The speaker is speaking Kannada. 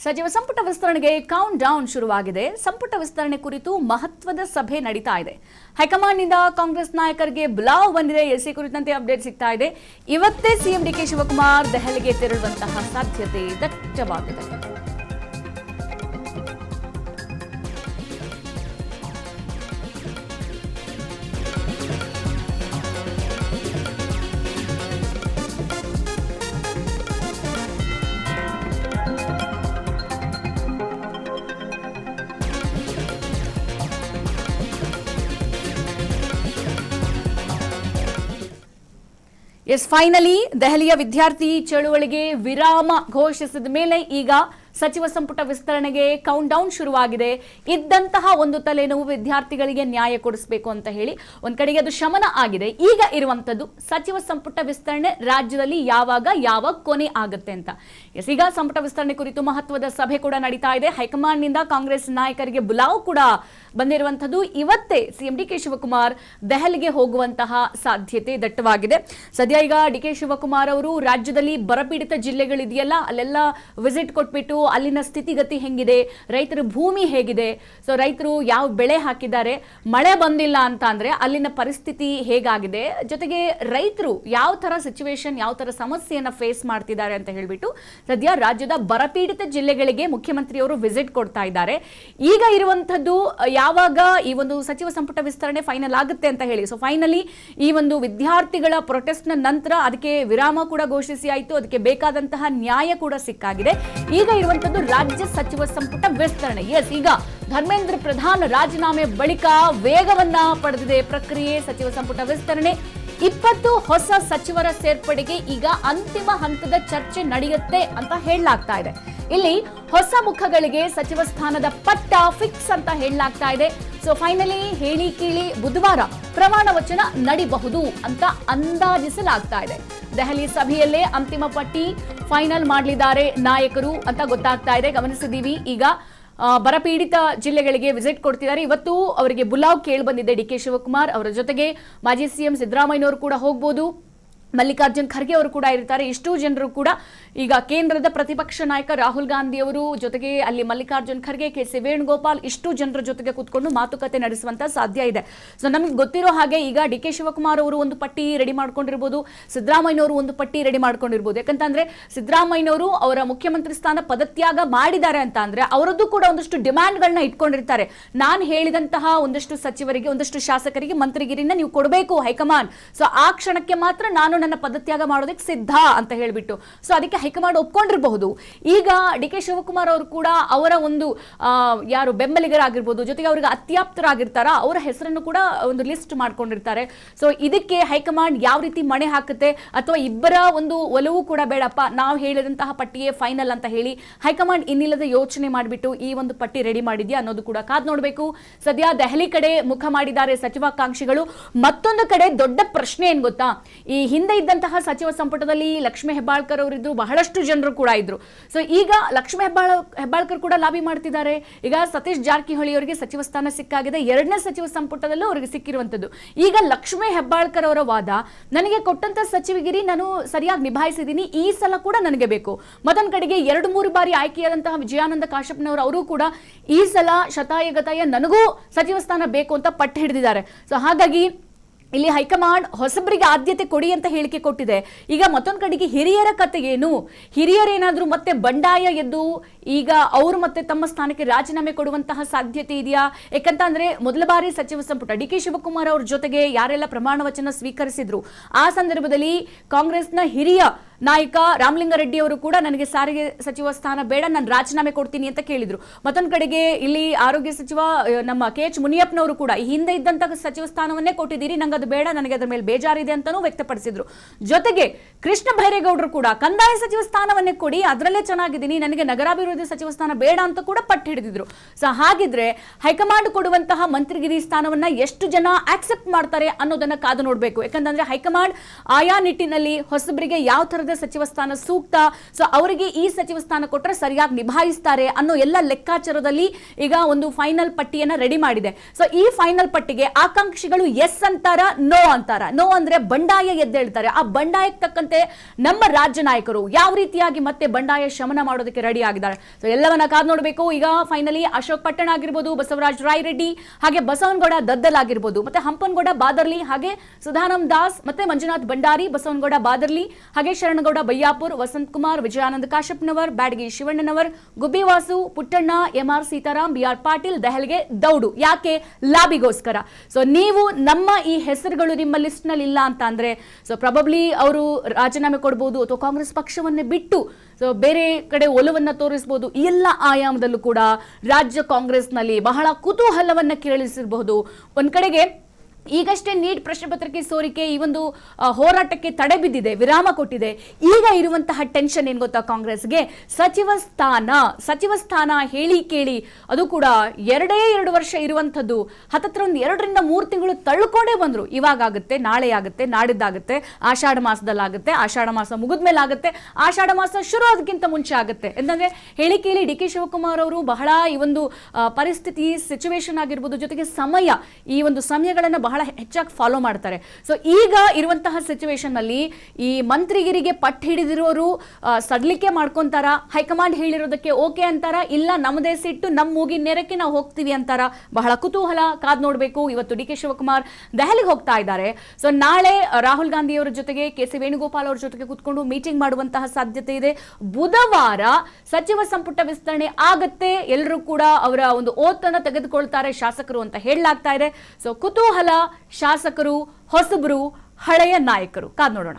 ಸಚಿವ ಸಂಪುಟ ವಿಸ್ತರಣೆಗೆ ಕೌಂಟ್ ಡೌನ್ ಶುರುವಾಗಿದೆ. ಸಂಪುಟ ವಿಸ್ತರಣೆ ಕುರಿತು ಮಹತ್ವದ ಸಭೆ ನಡೀತಾ ಇದೆ. ಹೈಕಮಾಂಡ್ನಿಂದ ಕಾಂಗ್ರೆಸ್ ನಾಯಕರಿಗೆ ಬುಲಾವ್ ಬಂದಿದೆ. ಎಸಿ ಕುರಿತಂತೆ ಅಪ್ಡೇಟ್ ಸಿಗ್ತಾ ಇದೆ. ಇವತ್ತೇ ಸಿಎಂ ಡಿಕೆ ಶಿವಕುಮಾರ್ ದೆಹಲಿಗೆ ತೆರಳುವಂತಹ ಸಾಧ್ಯತೆ ದಟ್ಟವಾಗಿದೆ. ಫೈನಲಿ ದೆಹಲಿಯ ವಿದ್ಯಾರ್ಥಿ ಚಳುವಳಿಗೆ ವಿರಾಮ ಘೋಷಿಸಿದ ಮೇಲೆ ಈಗ ಸಚಿವ ಸಂಪುಟ ವಿಸ್ತರಣೆಗೆ ಕೌಂಟ್ ಡೌನ್ ಶುರುವಾಗಿದೆ. ಇದ್ದಂತಹ ಒಂದು ತಲೆನೋವು ವಿದ್ಯಾರ್ಥಿಗಳಿಗೆ ನ್ಯಾಯ ಕೊಡಿಸಬೇಕು ಅಂತ ಹೇಳಿ ಒಂದ್ ಕಡೆಗೆ ಅದು ಶಮನ ಆಗಿದೆ. ಈಗ ಇರುವಂತದ್ದು ಸಚಿವ ಸಂಪುಟ ವಿಸ್ತರಣೆ ರಾಜ್ಯದಲ್ಲಿ ಯಾವಾಗ ಕೊನೆ ಆಗುತ್ತೆ ಅಂತ. ಈಗ ಸಂಪುಟ ವಿಸ್ತರಣೆ ಕುರಿತು ಮಹತ್ವದ ಸಭೆ ಕೂಡ ನಡೀತಾ ಇದೆ. ಹೈಕಮಾಂಡ್ ನಿಂದ ಕಾಂಗ್ರೆಸ್ ನಾಯಕರಿಗೆ ಬುಲಾವ್ ಕೂಡ ಬಂದಿರುವಂತದ್ದು. ಇವತ್ತೇ ಸಿಎಂ ಡಿಕೆ ಶಿವಕುಮಾರ್ ದೆಹಲಿಗೆ ಹೋಗುವಂತಹ ಸಾಧ್ಯತೆ ದಟ್ಟವಾಗಿದೆ. ಸದ್ಯ ಈಗ ಡಿಕೆ ಶಿವಕುಮಾರ್ ಅವರು ರಾಜ್ಯದಲ್ಲಿ ಬರಪೀಡಿತ ಜಿಲ್ಲೆಗಳಿದೆಯಲ್ಲ, ಅಲ್ಲೆಲ್ಲ ವಿಸಿಟ್ ಕೊಟ್ಬಿಟ್ಟು ಅಲ್ಲಿನ ಸ್ಥಿತಿಗತಿ ಹೆಂಗಿದೆ, ರೈತರ ಭೂಮಿ ಹೇಗಿದೆ, ಸೊ ರೈತರು ಯಾವ ಬೆಳೆ ಹಾಕಿದ್ದಾರೆ, ಮಳೆ ಬಂದಿಲ್ಲ ಅಂತ ಅಂದ್ರೆ ಅಲ್ಲಿನ ಪರಿಸ್ಥಿತಿ ಹೇಗಾಗಿದೆ, ಜೊತೆಗೆ ರೈತರು ಯಾವ ತರ ಸಿಚುವೇಶನ್, ಯಾವ ತರ ಸಮಸ್ಯೆಯನ್ನ ಫೇಸ್ ಮಾಡ್ತಿದ್ದಾರೆ ಅಂತ ಹೇಳ್ಬಿಟ್ಟು ಸದ್ಯ ರಾಜ್ಯದ ಬರಪೀಡಿತ ಜಿಲ್ಲೆಗಳಿಗೆ ಮುಖ್ಯಮಂತ್ರಿಯವರು ವಿಸಿಟ್ ಕೊಡ್ತಾ ಇದ್ದಾರೆ. ಈಗ ಇರುವಂತದ್ದು ಯಾವಾಗ ಈ ಒಂದು ಸಚಿವ ಸಂಪುಟ ವಿಸ್ತರಣೆ ಫೈನಲ್ ಆಗುತ್ತೆ ಅಂತ ಹೇಳಿ. ಸೊ ಫೈನಲಿ ಈ ಒಂದು ವಿದ್ಯಾರ್ಥಿಗಳ ಪ್ರೊಟೆಸ್ಟ್ ನ ನಂತರ ಅದಕ್ಕೆ ವಿರಾಮ ಕೂಡ ಘೋಷಿಸಿ ಆಯಿತು. ಅದಕ್ಕೆ ಬೇಕಾದಂತಹ ನ್ಯಾಯ ಕೂಡ ಸಿಕ್ಕಾಗಿದೆ. ಈಗ ಇರುವಂತದ್ದು ರಾಜ್ಯ ಸಚಿವ ಸಂಪುಟ ವಿಸ್ತರಣೆ. ಈಗ ಧರ್ಮೇಂದ್ರ ಪ್ರಧಾನ್ ರಾಜೀನಾಮೆ ಬಳಿಕ ವೇಗವನ್ನ ಪಡೆದಿದೆ ಪ್ರಕ್ರಿಯೆ. ಸಚಿವ ಸಂಪುಟ ವಿಸ್ತರಣೆ 20 ಹೊಸ ಸಚಿವರ ಸೇರ್ಪಡೆಗೆ ಈಗ ಅಂತಿಮ ಹಂತದ ಚರ್ಚೆ ನಡೆಯುತ್ತೆ ಅಂತ ಹೇಳಲಾಗ್ತಾ ಇದೆ. ಇಲ್ಲಿ ಹೊಸ ಮುಖಗಳಿಗೆ ಸಚಿವ ಸ್ಥಾನದ ಪಟ್ಟ ಫಿಕ್ಸ್ ಅಂತ ಹೇಳಲಾಗ್ತಾ ಇದೆ. ಸೊ ಫೈನಲಿ ಹೇಳಿ ಕೇಳಿ ಬುಧವಾರ ಪ್ರಮಾಣ ವಚನ ನಡಿಬಹುದು ಅಂತ ಅಂದಾಜಿಸಲಾಗ್ತಾ ಇದೆ. ದೆಹಲಿ ಸಭೆಯಲ್ಲೇ ಅಂತಿಮ ಪಟ್ಟಿ ಫೈನಲ್ ಮಾಡಲಿದ್ದಾರೆ ನಾಯಕರು ಅಂತ ಗೊತ್ತಾಗ್ತಾ ಇದೆ. ಗಮನಿಸಿದೀವಿ, ಈಗ ಬರಪೀಡಿತ ಜಿಲ್ಲೆಗಳಿಗೆ ವಿಸಿಟ್ ಕೊಡ್ತಿದ್ದಾರೆ. ಇವತ್ತು ಅವರಿಗೆ ಬುಲಾವ್ ಕೇಳಿ ಬಂದಿದೆ ಡಿಕೆ ಶಿವಕುಮಾರ್ ಅವರ ಜೊತೆಗೆ ಮಾಜಿ ಸಿಎಂ ಸಿದ್ದರಾಮಯ್ಯನವರು ಕೂಡ ಹೋಗ್ಬೋದು, ಮಲ್ಲಿಕಾರ್ಜುನ್ ಖರ್ಗೆ ಅವರು ಕೂಡ ಇರ್ತಾರೆ. ಇಷ್ಟು ಜನರು ಕೂಡ ಈಗ ಕೇಂದ್ರದ ಪ್ರತಿಪಕ್ಷ ನಾಯಕ ರಾಹುಲ್ ಗಾಂಧಿ ಅವರು ಜೊತೆಗೆ ಅಲ್ಲಿ ಮಲ್ಲಿಕಾರ್ಜುನ್ ಖರ್ಗೆ, ಕೆ.ಸಿ. ವೇಣುಗೋಪಾಲ್ ಇಷ್ಟು ಜನರ ಜೊತೆಗೆ ಕೂತ್ಕೊಂಡು ಮಾತುಕತೆ ನಡೆಸುವಂತ ಸಾಧ್ಯ ಇದೆ. ಸೊ ನಮಗೆ ಗೊತ್ತಿರೋ ಹಾಗೆ ಈಗ ಡಿ ಕೆ ಶಿವಕುಮಾರ್ ಅವರು ಒಂದು ಪಟ್ಟಿ ರೆಡಿ ಮಾಡ್ಕೊಂಡಿರ್ಬೋದು, ಸಿದ್ದರಾಮಯ್ಯನವರು ಒಂದು ಪಟ್ಟಿ ರೆಡಿ ಮಾಡ್ಕೊಂಡಿರ್ಬೋದು. ಯಾಕಂತಂದ್ರೆ ಸಿದ್ದರಾಮಯ್ಯನವರು ಅವರ ಮುಖ್ಯಮಂತ್ರಿ ಸ್ಥಾನ ಪದತ್ಯಾಗ ಮಾಡಿದ್ದಾರೆ ಅಂತ ಅಂದ್ರೆ ಅವರದ್ದು ಕೂಡ ಒಂದಷ್ಟು ಡಿಮ್ಯಾಂಡ್ಗಳನ್ನ ಇಟ್ಕೊಂಡಿರ್ತಾರೆ. ನಾನು ಹೇಳಿದಂತಹ ಒಂದಷ್ಟು ಸಚಿವರಿಗೆ, ಒಂದಷ್ಟು ಶಾಸಕರಿಗೆ ಮಂತ್ರಿಗಿರಿನ ನೀವು ಕೊಡಬೇಕು ಹೈಕಮಾಂಡ್. ಸೊ ಆ ಕ್ಷಣಕ್ಕೆ ಮಾತ್ರ ನಾನು ನನ್ನ ಪದತ್ಯಾಗ ಮಾಡೋದಕ್ಕೆ ಸಿದ್ಧ ಅಂತ ಹೇಳ್ಬಿಟ್ಟು, ಸೊ ಅದಕ್ಕೆ ಹೈಕಮಾಂಡ್ ಒಪ್ಕೊಂಡಿರಬಹುದು. ಈಗ ಡಿ ಕೆ ಶಿವಕುಮಾರ್ ಅವರು ಕೂಡ ಅವರ ಒಂದು ಯಾರು ಬೆಂಬಲಿಗರಾಗಿರ್ಬೋದು, ಜೊತೆಗೆ ಅವ್ರಿಗೆ ಅತ್ಯಾಪ್ತರಾಗಿರ್ತಾರ ಅವರ ಹೆಸರನ್ನು ಕೂಡ ಒಂದು ಲಿಸ್ಟ್ ಮಾಡ್ಕೊಂಡಿರ್ತಾರೆ. ಸೊ ಇದಕ್ಕೆ ಹೈಕಮಾಂಡ್ ಯಾವ ರೀತಿ ಮಣೆ ಹಾಕುತ್ತೆ, ಅಥವಾ ಇಬ್ಬರ ಒಂದು ಒಲವು ಕೂಡ ಬೇಡಪ್ಪ, ನಾವು ಹೇಳಿದಂತಹ ಪಟ್ಟಿಯೇ ಫೈನಲ್ ಅಂತ ಹೇಳಿ ಹೈಕಮಾಂಡ್ ಇನ್ನಿಲ್ಲದ ಯೋಚನೆ ಮಾಡಿಬಿಟ್ಟು ಈ ಒಂದು ಪಟ್ಟಿ ರೆಡಿ ಮಾಡಿದ್ಯಾ ಅನ್ನೋದು ಕೂಡ ಕಾದ್ ನೋಡಬೇಕು. ಸದ್ಯ ದೆಹಲಿ ಕಡೆ ಮುಖ ಮಾಡಿದ್ದಾರೆ ಸಚಿವಾಕಾಂಕ್ಷಿಗಳು. ಮತ್ತೊಂದು ಕಡೆ ದೊಡ್ಡ ಪ್ರಶ್ನೆ ಏನ್ ಗೊತ್ತಾ, ಈ ಹಿಂದೆ ಇದ್ದಂತಹ ಸಚಿವ ಸಂಪುಟದಲ್ಲಿ ಲಕ್ಷ್ಮೀ ಹೆಬ್ಬಾಳ್ಕರ್ ಅವರಿದ್ರು, ಬಹಳಷ್ಟು ಜನರು ಕೂಡ ಇದ್ರು. ಸೊ ಈಗ ಲಕ್ಷ್ಮೀ ಹೆಬ್ಬಾಳ್ಕರ್ ಕೂಡ ಲಾಬಿ ಮಾಡ್ತಿದ್ದಾರೆ. ಈಗ ಸತೀಶ್ ಜಾರಕಿಹೊಳಿ ಅವರಿಗೆ ಸಚಿವ ಸ್ಥಾನ ಸಿಕ್ಕಾಗಿದೆ. 2ನೇ ಸಚಿವ ಸಂಪುಟದಲ್ಲೂ ಅವರಿಗೆ ಸಿಕ್ಕಿರುವಂತದ್ದು. ಈಗ ಲಕ್ಷ್ಮೀ ಹೆಬ್ಬಾಳ್ಕರ್ ಅವರ ವಾದ, ನನಗೆ ಕೊಟ್ಟಂತ ಸಚಿವಗಿರಿ ನಾನು ಸರಿಯಾಗಿ ನಿಭಾಯಿಸಿದ್ದೀನಿ, ಈ ಸಲ ಕೂಡ ನನಗೆ ಬೇಕು. ಮತ್ತೊಂದು ಕಡೆಗೆ 2-3 ಬಾರಿ ಆಯ್ಕೆಯಾದಂತಹ ವಿಜಯಾನಂದ ಕಾಶ್ಯಪ್ನವರು ಅವರು ಕೂಡ ಈ ಸಲ ಶತಾಯಗತಾಯ ನನಗೂ ಸಚಿವ ಸ್ಥಾನ ಬೇಕು ಅಂತ ಪಟ್ಟು ಹಿಡಿದಿದ್ದಾರೆ. ಸೊ ಹಾಗಾಗಿ ಇಲ್ಲಿ ಹೈಕಮಾಂಡ್ ಹೊಸಬರಿಗೆ ಆದ್ಯತೆ ಕೊಡಿ ಅಂತ ಹೇಳಿಕೆ ಕೊಟ್ಟಿದೆ. ಈಗ ಮತ್ತೊಂದು ಕಡೆಗೆ ಹಿರಿಯರ ಕತೆ ಏನು, ಹಿರಿಯರೇನಾದ್ರೂ ಮತ್ತೆ ಬಂಡಾಯ ಎದ್ದು ಈಗ ಅವರು ಮತ್ತೆ ತಮ್ಮ ಸ್ಥಾನಕ್ಕೆ ರಾಜೀನಾಮೆ ಕೊಡುವಂತಹ ಸಾಧ್ಯತೆ ಇದೆಯಾ? ಯಾಕಂತ ಅಂದ್ರೆ ಮೊದಲ ಬಾರಿ ಸಚಿವ ಸಂಪುಟ ಡಿ ಕೆ ಶಿವಕುಮಾರ್ ಅವ್ರ ಜೊತೆಗೆ ಯಾರೆಲ್ಲ ಪ್ರಮಾಣ ವಚನ ಸ್ವೀಕರಿಸಿದ್ರು ಆ ಸಂದರ್ಭದಲ್ಲಿ ಕಾಂಗ್ರೆಸ್ನ ಹಿರಿಯ ನಾಯಕ ರಾಮಲಿಂಗಾರೆಡ್ಡಿ ಅವರು ಕೂಡ ನನಗೆ ಸಾರಿಗೆ ಸಚಿವ ಸ್ಥಾನ ಬೇಡ, ನಾನು ರಾಜೀನಾಮೆ ಕೊಡ್ತೀನಿ ಅಂತ ಕೇಳಿದ್ರು. ಮತ್ತೊಂದು ಕಡೆಗೆ ಇಲ್ಲಿ ಆರೋಗ್ಯ ಸಚಿವ ನಮ್ಮ ಕೆ.ಎಚ್. ಮುನಿಯಪ್ಪನವರು ಕೂಡ ಈ ಹಿಂದೆ ಇದ್ದಂತಹ ಸಚಿವ ಸ್ಥಾನವನ್ನೇ ಕೊಟ್ಟಿದ್ದೀರಿ, ನಂಗೆ ಅದು ಬೇಡ, ನನಗೆ ಅದರ ಮೇಲೆ ಬೇಜಾರಿದೆ ಅಂತಾನೂ ವ್ಯಕ್ತಪಡಿಸಿದ್ರು. ಜೊತೆಗೆ ಕೃಷ್ಣ ಬೈರೇಗೌಡರು ಕೂಡ ಕಂದಾಯ ಸಚಿವ ಸ್ಥಾನವನ್ನೇ ಕೊಡಿ, ಅದರಲ್ಲೇ ಚೆನ್ನಾಗಿದ್ದೀನಿ, ನನಗೆ ನಗರಾಭಿವೃದ್ಧಿ ಸಚಿವ ಸ್ಥಾನ ಬೇಡ ಅಂತ ಕೂಡ ಪಟ್ಟು ಹಿಡಿದಿದ್ರು. ಸೊ ಹಾಗಿದ್ರೆ ಹೈಕಮಾಂಡ್ ಕೊಡುವಂತಹ ಮಂತ್ರಿಗಿರಿ ಸ್ಥಾನವನ್ನ ಎಷ್ಟು ಜನ ಆಕ್ಸೆಪ್ಟ್ ಮಾಡ್ತಾರೆ ಅನ್ನೋದನ್ನ ಕಾದು ನೋಡಬೇಕು. ಯಾಕಂತಂದ್ರೆ ಹೈಕಮಾಂಡ್ ಆಯಾ ನಿಟ್ಟಿನಲ್ಲಿ ಹೊಸಬರಿಗೆ ಯಾವ ತರದ ಕ್ಷೇತ್ರದ ಸಚಿವ ಸ್ಥಾನ ಸೂಕ್ತ, ಸೊ ಅವರಿಗೆ ಈ ಸಚಿವ ಸ್ಥಾನ ಕೊಟ್ಟರೆ ಸರಿಯಾಗಿ ನಿಭಾಯಿಸ್ತಾರೆ ಅನ್ನೋ ಎಲ್ಲ ಲೆಕ್ಕಾಚಾರದಲ್ಲಿ ಈಗ ಒಂದು ಫೈನಲ್ ಪಟ್ಟಿಯನ್ನ ರೆಡಿ ಮಾಡಿದೆ. ಸೊ ಈ ಫೈನಲ್ ಪಟ್ಟಿಗೆ ಆಕಾಂಕ್ಷಿಗಳು ಎಸ್ ಅಂತಾರ, ನೋ ಅಂತಾರ. ನೋ ಅಂದ್ರೆ ಬಂಡಾಯ ಎದ್ದೇಳ್ತಾರೆ. ಆ ಬಂಡಾಯಕ್ಕೆ ತಕ್ಕಂತೆ ನಮ್ಮ ರಾಜ್ಯ ನಾಯಕರು ಯಾವ ರೀತಿಯಾಗಿ ಮತ್ತೆ ಬಂಡಾಯ ಶಮನ ಮಾಡೋದಕ್ಕೆ ರೆಡಿ ಆಗಿದ್ದಾರೆ. ಸೊ ಎಲ್ಲವನ್ನ ಕಾದ್ ನೋಡಬೇಕು. ಈಗ ಫೈನಲಿ ಅಶೋಕ್ ಪಟ್ಟಣ ಆಗಿರ್ಬೋದು, ಬಸವರಾಜ ರಾಯರೆಡ್ಡಿ, ಹಾಗೆ ಬಸವನಗೌಡ ದದ್ದಲ್ ಆಗಿರ್ಬೋದು, ಮತ್ತೆ ಹಂಪನಗೌಡ ಬಾದರ್ಲಿ, ಹಾಗೆ ಸುಧಾನಂದ್ ದಾಸ್, ಮತ್ತೆ ಮಂಜುನಾಥ್ ಭಂಡಾರಿ, ಬಸವನಗೌಡ ಬಾದರ್ಲಿ, ಹಾಗೆ ಶರಣಗೌಡ ಬಯ್ಯಾಪುರ್, ವಸಂತ್ ಕುಮಾರ್, ವಿಜಯಾನಂದ ಕಾಶಪ್ಪನವರ್, ಬ್ಯಾಡಗಿ ಶಿವಣ್ಣನವರ್, ಗುಬ್ಬಿವಾಸು, ಪುಟ್ಟಣ್ಣ, ಎಂಆರ್ ಸೀತಾರಾಮ್, ಬಿಆರ್ ಪಾಟೀಲ್, ದೆಹಲಿಗೆ ದೌಡು. ಯಾಕೆ? ಲಾಬಿಗೋಸ್ಕರ. ಸೊ ನೀವು ನಮ್ಮ ಈ ಹೆಸರುಗಳು ನಿಮ್ಮ ಲಿಸ್ಟ್ ನಲ್ಲಿ ಇಲ್ಲ ಅಂತ ಅಂದ್ರೆ ಸೊ ಪ್ರಾಬಬ್ಲಿ ಅವರು ರಾಜೀನಾಮೆ ಕೊಡಬಹುದು ಅಥವಾ ಕಾಂಗ್ರೆಸ್ ಪಕ್ಷವನ್ನೇ ಬಿಟ್ಟು ಸೊ ಬೇರೆ ಕಡೆ ಒಲವನ್ನ ತೋರಿಸಬಹುದು. ಈ ಎಲ್ಲ ಆಯಾಮದಲ್ಲೂ ಕೂಡ ರಾಜ್ಯ ಕಾಂಗ್ರೆಸ್ನಲ್ಲಿ ಬಹಳ ಕುತೂಹಲವನ್ನ ಕೇಳಿಸಿರಬಹುದು. ಒಂದ್ ಕಡೆಗೆ ಈಗಷ್ಟೇ ನೀಟ್ ಪ್ರಶ್ನೆ ಪತ್ರಿಕೆ ಸೋರಿಕೆ ಈ ಒಂದು ಹೋರಾಟಕ್ಕೆ ತಡೆ ಬಿದ್ದಿದೆ, ವಿರಾಮ ಕೊಟ್ಟಿದೆ. ಈಗ ಇರುವಂತಹ ಟೆನ್ಷನ್ ಏನ್ ಗೊತ್ತಾ ಕಾಂಗ್ರೆಸ್ಗೆ? ಸಚಿವ ಸ್ಥಾನ ಹೇಳಿ ಕೇಳಿ ಅದು ಕೂಡ 2 ವರ್ಷ ಇರುವಂತದ್ದು ಹತ್ತತ್ರ ಒಂದು 2 ರಿಂದ 3 ತಿಂಗಳು ತಳ್ಕೊಂಡೇ ಬಂದ್ರು. ಇವಾಗ ಆಗುತ್ತೆ, ನಾಳೆ ಆಗುತ್ತೆ, ನಾಡಿದ್ದಾಗುತ್ತೆ, ಆಷಾಢ ಮಾಸದಲ್ಲಾಗುತ್ತೆ, ಆಷಾಢ ಮಾಸ ಮುಗಿದ್ಮೇಲೆ ಆಗುತ್ತೆ, ಆಷಾಢ ಮಾಸ ಶುರು ಅದಕ್ಕಿಂತ ಮುಂಚೆ ಆಗುತ್ತೆ. ಎಂದ್ರೆ ಹೇಳಿ ಕೇಳಿ ಡಿ ಕೆ ಶಿವಕುಮಾರ್ ಅವರು ಬಹಳ ಈ ಒಂದು ಪರಿಸ್ಥಿತಿ ಸಿಚುವೇಶನ್ ಆಗಿರ್ಬೋದು, ಜೊತೆಗೆ ಸಮಯ, ಈ ಒಂದು ಸಮಯಗಳನ್ನ ಬಹಳ ಹೆಚ್ಚಾಗಿ ಫಾಲೋ ಮಾಡ್ತಾರೆ. ಸೊ ಈಗ ಇರುವಂತಹ ಸಿಚುವೇಶನ್ ನಲ್ಲಿ ಈ ಮಂತ್ರಿಗಿರಿಗೆ ಪಟ್ಟು ಹಿಡಿದಿರೋರು ಸಡ್ಲಿಕೆ ಮಾಡ್ಕೊಂತಾರ, ಹೈಕಮಾಂಡ್ ಹೇಳಿರೋದಕ್ಕೆ ಓಕೆ ಅಂತಾರ, ಇಲ್ಲ ನಮ್ಮದೇ ಸಿಟ್ಟು ನಮ್ಮ ಮೂಗಿನ ನೇರಕ್ಕೆ ನಾವು ಹೋಗ್ತೀವಿ ಅಂತಾರ. ಬಹಳ ಕುತೂಹಲ, ಕಾದ್ ನೋಡ್ಬೇಕು. ಇವತ್ತು ಡಿ ಕೆ ಶಿವಕುಮಾರ್ ದೆಹಲಿಗೆ ಹೋಗ್ತಾ ಇದ್ದಾರೆ. ಸೊ ನಾಳೆ ರಾಹುಲ್ ಗಾಂಧಿ ಅವರ ಜೊತೆಗೆ ಕೆ.ಸಿ. ವೇಣುಗೋಪಾಲ್ ಅವರ ಜೊತೆಗೆ ಕೂತ್ಕೊಂಡು ಮೀಟಿಂಗ್ ಮಾಡುವಂತಹ ಸಾಧ್ಯತೆ ಇದೆ. ಬುಧವಾರ ಸಚಿವ ಸಂಪುಟ ವಿಸ್ತರಣೆ ಆಗತ್ತೆ, ಎಲ್ಲರೂ ಕೂಡ ಅವರ ಒಂದು ಓತ್ ಅನ್ನ ತೆಗೆದುಕೊಳ್ತಾರೆ ಶಾಸಕರು ಅಂತ ಹೇಳಲಾಗ್ತಾ ಇದೆ. ಸೊ ಕುತೂಹಲ, ಶಾಸಕರು, ಹೊಸಬರು, ಹಳೆಯ ನಾಯಕರು, ಕಾದ್ ನೋಡೋಣ.